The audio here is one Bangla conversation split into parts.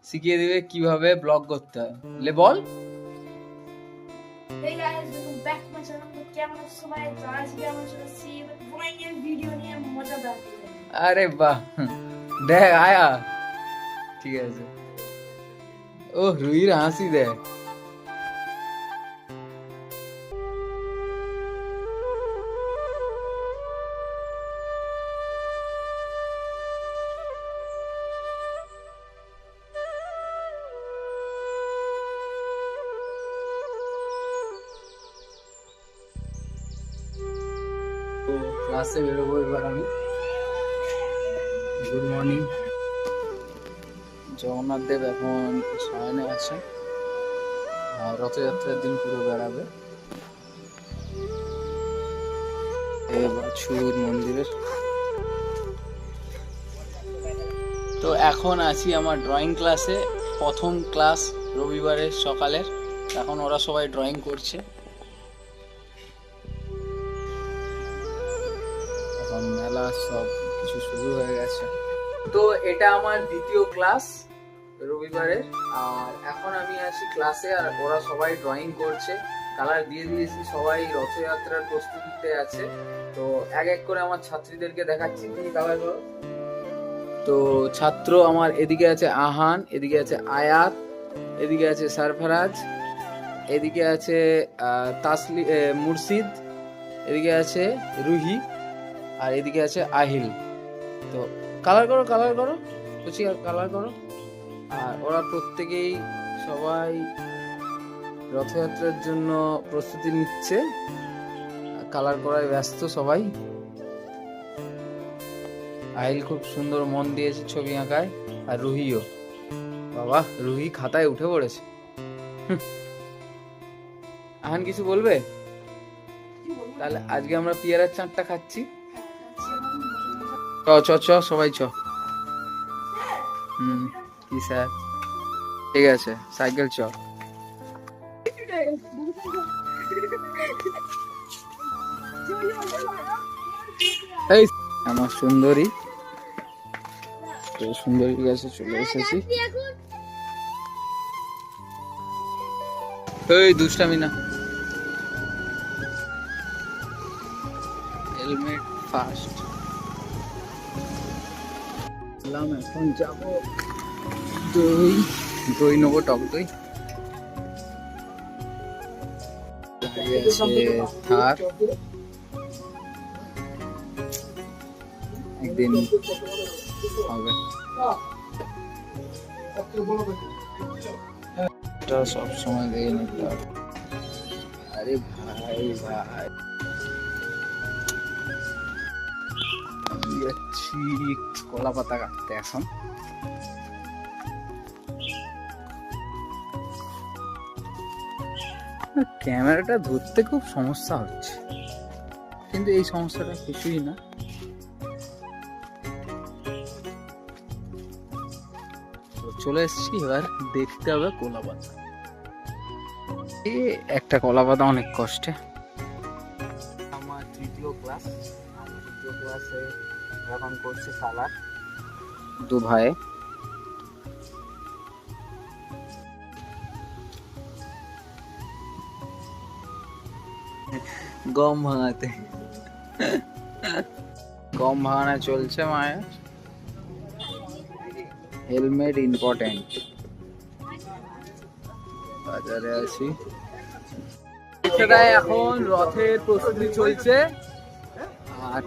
শিখিয়ে দিবে কিভাবে ব্লগ করতে হয়। লে বল। Hey guys, welcome back to my channel. তো কেমন আছো সবাই? তো আজকে আমরা চলে এসেছি ড্রয়িং এর ভিডিও নিয়ে মজাদার। আরে বাহ, দেখ আয়া, ঠিক আছে। ও রুহির হাসি দেখ। তো ক্লাসে বেরোবো এবার আমি। Good morning. জগন্নাথ দেব এখন শয়নে আছে, আর রথযাত্রার দিন পুরো বেড়াবে বাছুর মন্দিরের। তো এখন আছি আমার ড্রয়িং ক্লাসে, প্রথম ক্লাস রবিবারের সকালের। এখন ওরা সবাই ড্রয়িং করছে। এখন মেলা সব কিছু শুরু হয়ে গেছে। তো এটা আমার দ্বিতীয় ক্লাস রবিবারের, আর এখন আমি আছি ক্লাসে, আর ওরা সবাই ড্রয়িং করছে। কালার দিয়ে দিয়েছি, সবাই রথযাত্রার প্রস্তুতিতে আছে। তো এক এক করে আমার ছাত্রীদেরকে দেখাচ্ছি, তুমি কালার করো। তো ছাত্র আমার এদিকে আছে আহান, এদিকে আছে আয়াত, এদিকে আছে সারফারাজ, এদিকে আছে মুর্শিদ, এদিকে আছে রুহি, আর এদিকে আছে আহিল। তো কালার করো, কালার করো, বুঝছি, কালার করো। আর ওরা প্রত্যেকেই সবাই রথযাত্রার জন্য প্রস্তুতি নিচ্ছে, কালার করায় ব্যস্ত সবাই। আহিল খুব সুন্দর মন দিয়েছে ছবি আঁকায়, আর রুহিও, বাবা রুহি খাতায় উঠে পড়েছে। আহান কিছু বলবে? তাহলে আজকে আমরা পিয়ারার চাঁদটা খাচ্ছি। চ চ চ সবাই চ। কি স্যার, ঠিক আছে সাইকেল চ। এই আমার সুন্দরী, তো সুন্দরীর কাছে চলে এসেছি। এই দুষ্টামি না, হেলমেট ফার্স্ট। এখন যাবো দই, দই নেবো, টক দই। থার একদিন হবে, সব সময় দেখে নিতে হবে। আরে ভাই ভাই, যাচ্ছি কলা পাতা কাটতে এখন। ক্যামেরাটা ধরতে খুব সমস্যা হচ্ছে, কিন্তু এই সমস্যাটা কিছুই না। চলে এসেছি, এবার দেখতে হবে কলা পাতা। একটা কলা পাতা অনেক কষ্টে। আমার তৃতীয় ক্লাস, তৃতীয় ক্লাসে এখন করছে কালার দু ভাই। গম ভাঙাতে, গম ভাঙানো চলছে মায়ের। Helmet important. বাজারে আছি, এখন রথের প্রস্তুতি চলছে। আর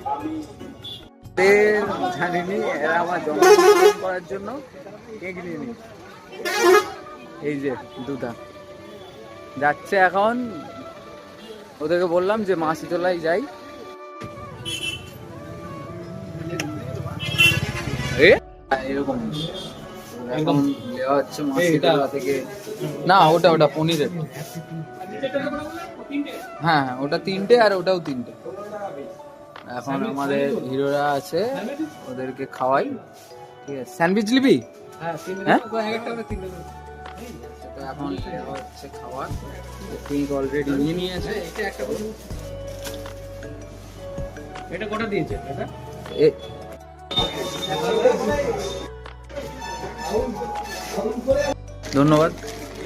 জানিনি এরা আমার জন্মদিন করার জন্য কেক নিয়ে নি। এই যে দুটা যাচ্ছে এখন, ওদেরকে বললাম যে মা শীতলায় যাই। এরকম এখন দেওয়া হচ্ছে মা শীতলা থেকে। না ওটা ওটা পনিরের, হ্যাঁ হ্যাঁ ওটা তিনটে, আর ওটাও তিনটে। এখন আমাদের হিরোরা আছে, ওদেরকে খাওয়াই। ঠিক আছে, স্যান্ডউইচ নিবি? হ্যাঁ এখন দেওয়া হচ্ছে খাবার। পিঙ্ক অলরেডি নিয়ে নিয়েছে। এটা কটা দিয়েছে? ধন্যবাদ।